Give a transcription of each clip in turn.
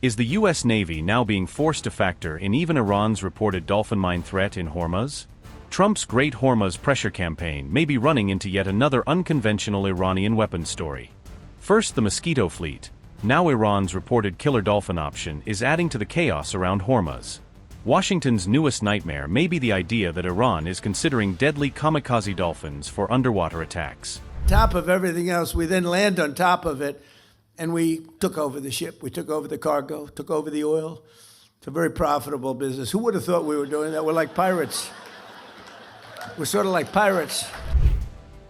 Is the U.S. Navy now being forced to factor in even Iran's reported dolphin mine threat in Hormuz? Trump's Great Hormuz pressure campaign may be running into yet another unconventional Iranian weapons story. First, the Mosquito fleet. Now Iran's reported killer dolphin option is adding to the chaos around Hormuz. Washington's newest nightmare may be the idea that Iran is considering deadly kamikaze dolphins for underwater attacks. Top of everything else, we then land on top of it, and we took over the ship. We took over the cargo, took over the oil. It's a very profitable business. Who would have thought we were doing that? We're like pirates. We're sort of like pirates.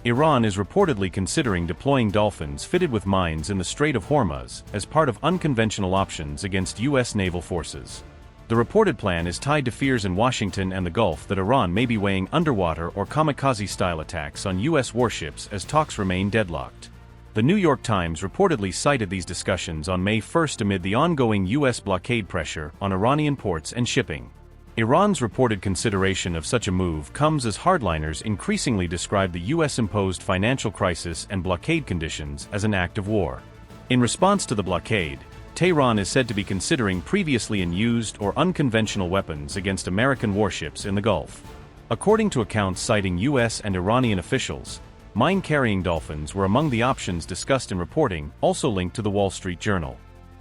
Iran is reportedly considering deploying dolphins fitted with mines in the Strait of Hormuz as part of unconventional options against U.S. naval forces. The reported plan is tied to fears in Washington and the Gulf that Iran may be weighing underwater or kamikaze-style attacks on U.S. warships as talks remain deadlocked. The New York Times reportedly cited these discussions on May 1 amid the ongoing U.S. blockade pressure on Iranian ports and shipping. Iran's reported consideration of such a move comes as hardliners increasingly describe the U.S.-imposed financial crisis and blockade conditions as an act of war. In response to the blockade, Tehran is said to be considering previously unused or unconventional weapons against American warships in the Gulf. According to accounts citing U.S. and Iranian officials, mine-carrying dolphins were among the options discussed in reporting, also linked to the Wall Street Journal.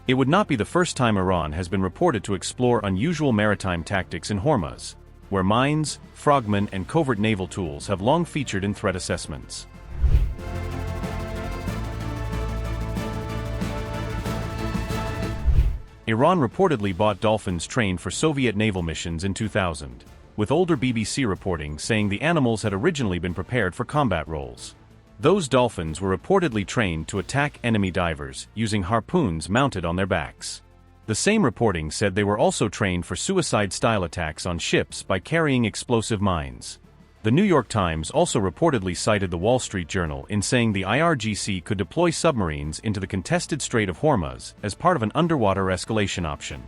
It would not be the first time Iran has been reported to explore unusual maritime tactics in Hormuz, where mines, frogmen, and covert naval tools have long featured in threat assessments. Iran reportedly bought dolphins trained for Soviet naval missions in 2000, with older BBC reporting saying the animals had originally been prepared for combat roles. Those dolphins were reportedly trained to attack enemy divers using harpoons mounted on their backs. The same reporting said they were also trained for suicide-style attacks on ships by carrying explosive mines. The New York Times also reportedly cited the Wall Street Journal in saying the IRGC could deploy submarines into the contested Strait of Hormuz as part of an underwater escalation option.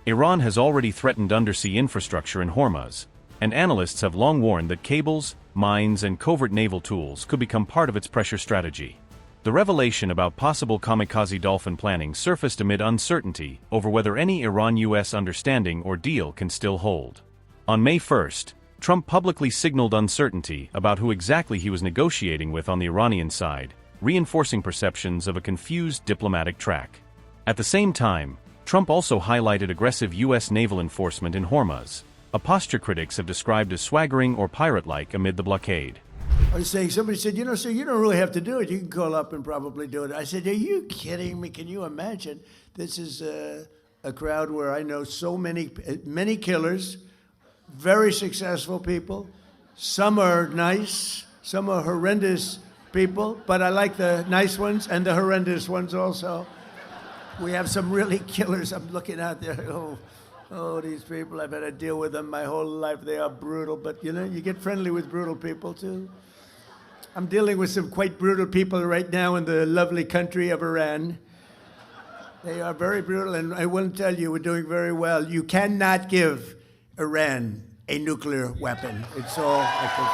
Iran has already threatened undersea infrastructure in Hormuz, and analysts have long warned that cables, mines, and covert naval tools could become part of its pressure strategy. The revelation about possible kamikaze dolphin planning surfaced amid uncertainty over whether any Iran-US understanding or deal can still hold. On May 1, Trump publicly signaled uncertainty about who exactly he was negotiating with on the Iranian side, reinforcing perceptions of a confused diplomatic track. At the same time, Trump also highlighted aggressive U.S. naval enforcement in Hormuz, a posture critics have described as swaggering or pirate-like amid the blockade. I was saying, somebody said, sir, you don't really have to do it. You can call up and probably do it. I said, are you kidding me? Can you imagine? This is a crowd where I know so many killers, very successful people. Some are nice, some are horrendous people, but I like the nice ones and the horrendous ones also. We have some really killers. I'm looking out there. Oh, these people, I've had to deal with them my whole life. They are brutal, but you get friendly with brutal people too. I'm dealing with some quite brutal people right now in the lovely country of Iran. They are very brutal, and I will tell you, we're doing very well. You cannot give Iran a nuclear weapon. It's all I can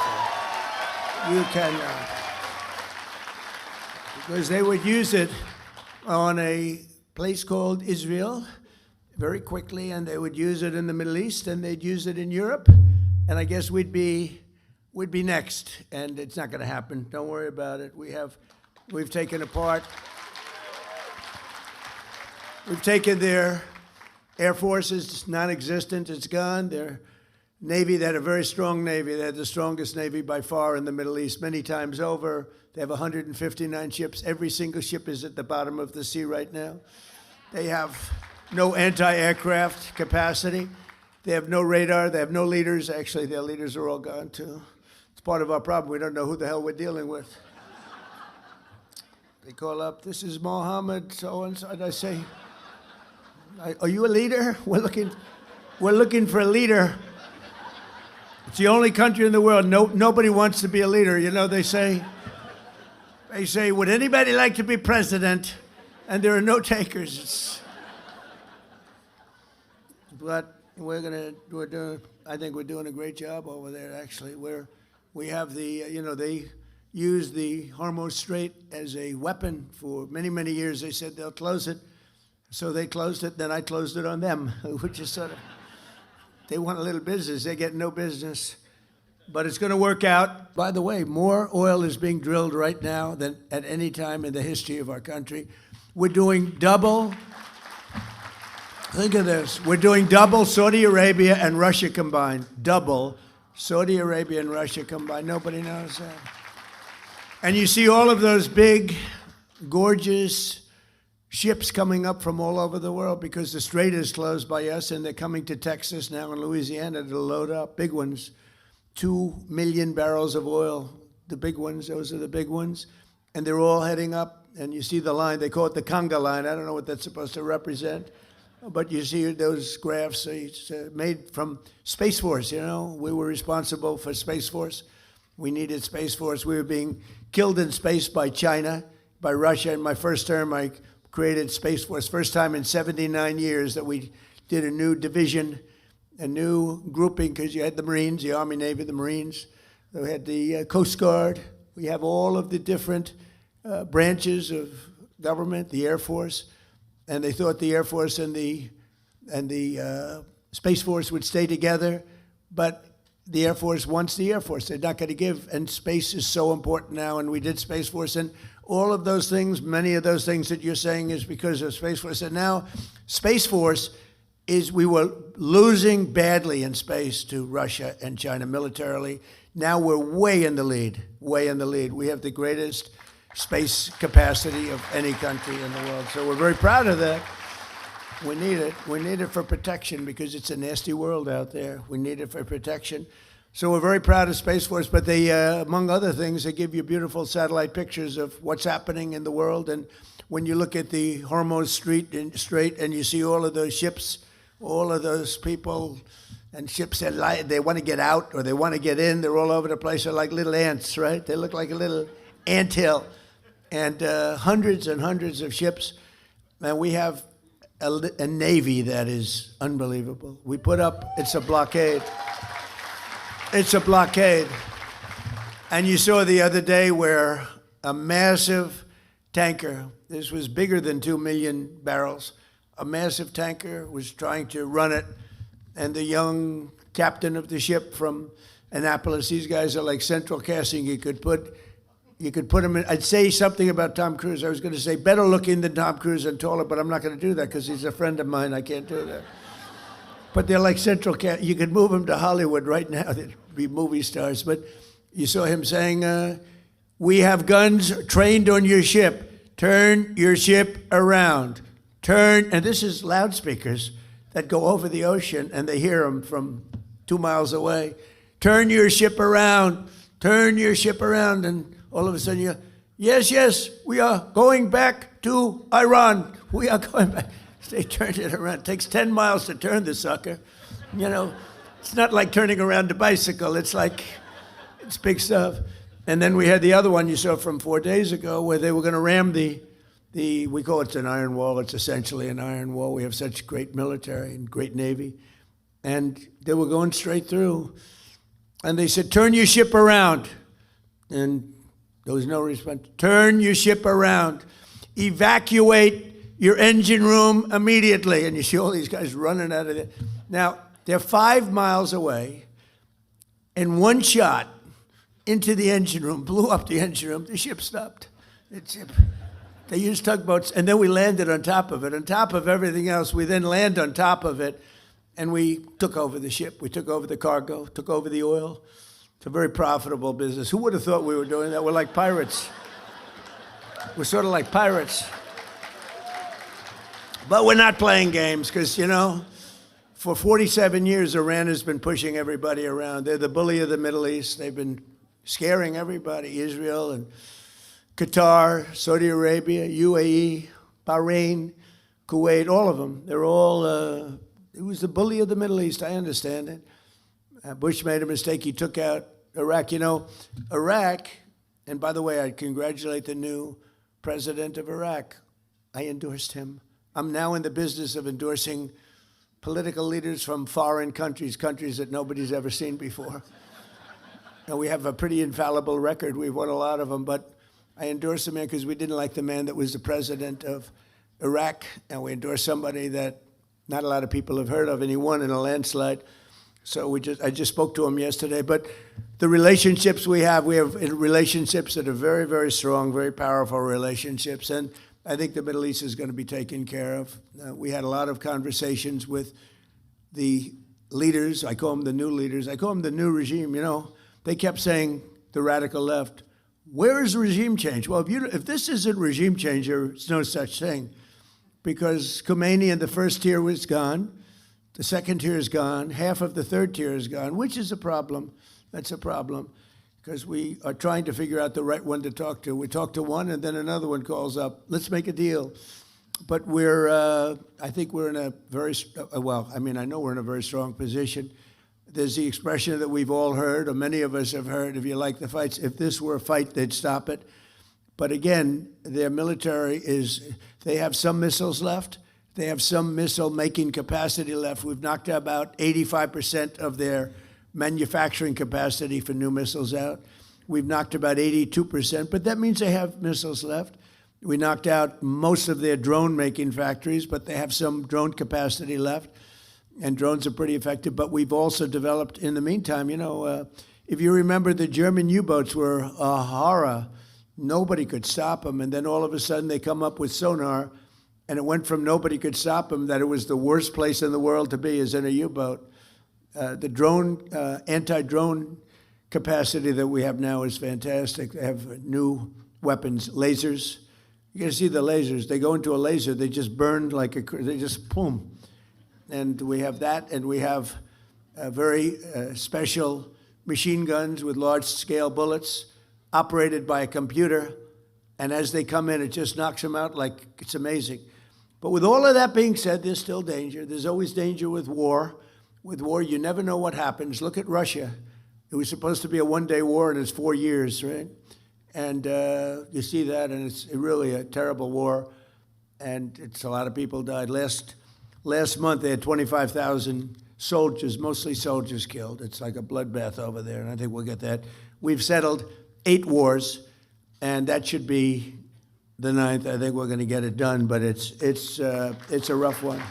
say. You cannot. Because they would use it on a place called Israel very quickly, and they would use it in the Middle East, and they'd use it in Europe, and I guess we'd be next, and it's not going to happen. Don't worry about it. We've taken apart. We've taken their Air Force is non-existent. It's gone. Their Navy, they had a very strong Navy. They had the strongest Navy by far in the Middle East, many times over. They have 159 ships. Every single ship is at the bottom of the sea right now. They have no anti-aircraft capacity. They have no radar. They have no leaders. Actually, their leaders are all gone, too. It's part of our problem. We don't know who the hell we're dealing with. They call up, this is Mohammed, so-and-so, and I say, are you a leader? We're looking for a leader. It's the only country in the world, nobody wants to be a leader. They say, would anybody like to be president? And there are no takers. But I think we're doing a great job over there, actually. We have they used the Hormuz Strait as a weapon for many, many years. They said they'll close it. So they closed it, then I closed it on them, which is sort of, they want a little business, they get no business. But it's going to work out. By the way, more oil is being drilled right now than at any time in the history of our country. We're doing double. Think of this. We're doing double Saudi Arabia and Russia combined. Double Saudi Arabia and Russia combined. Nobody knows that. And you see all of those big, gorgeous ships coming up from all over the world because the strait is closed by us, and they're coming to Texas now and Louisiana to load up, big ones. 2 million barrels of oil, the big ones, those are the big ones. And they're all heading up, and you see the line, they call it the conga line. I don't know what that's supposed to represent, but you see those graphs, it's made from Space Force, you know. We were responsible for Space Force. We needed Space Force. We were being killed in space by China, by Russia. In my first term, I created Space Force. First time in 79 years that we did a new division, a new grouping, because you had the Marines, the Army, Navy, the Marines. We had the Coast Guard. We have all of the different branches of government, the Air Force. And they thought the Air Force and the Space Force would stay together. But the Air Force wants the Air Force. They're not going to give. And space is so important now. And we did Space Force. And all of those things, many of those things that you're saying is because of Space Force. And now Space Force is, we were losing badly in space to Russia and China militarily. Now we're way in the lead, way in the lead. We have the greatest space capacity of any country in the world. So we're very proud of that. We need it. We need it for protection because it's a nasty world out there. We need it for protection. So we're very proud of Space Force, but they, among other things, they give you beautiful satellite pictures of what's happening in the world. And when you look at the Hormuz Strait and you see all of those ships, all of those people and ships that they want to get out or they want to get in, they're all over the place. They're like little ants, right? They look like a little anthill. And hundreds and hundreds of ships. And we have a Navy that is unbelievable. We put up, it's a blockade. It's a blockade. And you saw the other day where a massive tanker, this was bigger than 2 million barrels, a massive tanker was trying to run it, and the young captain of the ship from Annapolis, these guys are like central casting. You could put him in. I'd say something about Tom Cruise. I was going to say better looking than Tom Cruise and taller, but I'm not going to do that because he's a friend of mine. I can't do that. But they're like central cast. You could move them to Hollywood right now. They'd be movie stars. But you saw him saying, we have guns trained on your ship. Turn your ship around. Turn, and this is loudspeakers that go over the ocean, and they hear them from 2 miles away. Turn your ship around. Turn your ship around. And all of a sudden you, yes, we are going back to Iran. We are going back. They turned it around. It takes 10 miles to turn the sucker. You know, it's not like turning around a bicycle. It's like, it's big stuff. And then we had the other one you saw from 4 days ago where they were going to ram the we call it an iron wall. It's essentially an iron wall. We have such great military and great Navy. And they were going straight through. And they said, turn your ship around. And there was no response. Turn your ship around. Evacuate your engine room immediately. And you see all these guys running out of there. Now, they're 5 miles away. And one shot into the engine room, blew up the engine room. The ship stopped. They used tugboats, and then we landed on top of it. On top of everything else, we then land on top of it, and we took over the ship. We took over the cargo, took over the oil. It's a very profitable business. Who would have thought we were doing that? We're like pirates. We're sort of like pirates. But we're not playing games because, you know, for 47 years, Iran has been pushing everybody around. They're the bully of the Middle East. They've been scaring everybody, Israel and Qatar, Saudi Arabia, UAE, Bahrain, Kuwait, all of them. They're all, it was the bully of the Middle East, I understand it. Bush made a mistake, he took out Iraq. You know, Iraq, and by the way, I congratulate the new president of Iraq. I endorsed him. I'm now in the business of endorsing political leaders from foreign countries, countries that nobody's ever seen before. And we have a pretty infallible record. We've won a lot of them, but I endorsed the man because we didn't like the man that was the president of Iraq, and we endorsed somebody that not a lot of people have heard of, and he won in a landslide. So I just spoke to him yesterday. But the relationships we have relationships that are very, very strong, very powerful relationships, and I think the Middle East is going to be taken care of. We had a lot of conversations with the leaders. I call them the new leaders. I call them the new regime. You know, they kept saying, the radical left, where is regime change? Well, if this isn't regime change, there's no such thing. Because Khomeini in the first tier was gone. The second tier is gone. Half of the third tier is gone, which is a problem. That's a problem, because we are trying to figure out the right one to talk to. We talk to one, and then another one calls up. Let's make a deal. But I think we're in a very, I know we're in a very strong position. There's the expression that we've all heard, or many of us have heard, if you like the fights, if this were a fight, they'd stop it. But again, their military they have some missiles left. They have some missile-making capacity left. We've knocked out about 85% of their manufacturing capacity for new missiles out. We've knocked about 82%, but that means they have missiles left. We knocked out most of their drone-making factories, but they have some drone capacity left, and drones are pretty effective. But we've also developed, in the meantime, if you remember, the German U-boats were a horror. Nobody could stop them, and then all of a sudden they come up with sonar, and it went from nobody could stop them that it was the worst place in the world to be is in a U-boat. The drone, anti-drone capacity that we have now is fantastic. They have new weapons, lasers. You got to see the lasers. They go into a laser, they just burn they just boom. And we have that, and we have very special machine guns with large-scale bullets operated by a computer. And as they come in, it just knocks them out like it's amazing. But with all of that being said, there's still danger. There's always danger with war. With war, you never know what happens. Look at Russia. It was supposed to be a one-day war, and it's 4 years, right? And you see that, and it's really a terrible war. And it's a lot of people died. Last month, they had 25,000 soldiers, mostly soldiers, killed. It's like a bloodbath over there, and I think we'll get that. We've settled 8 wars, and that should be the 9th. I think we're going to get it done, but it's a rough one.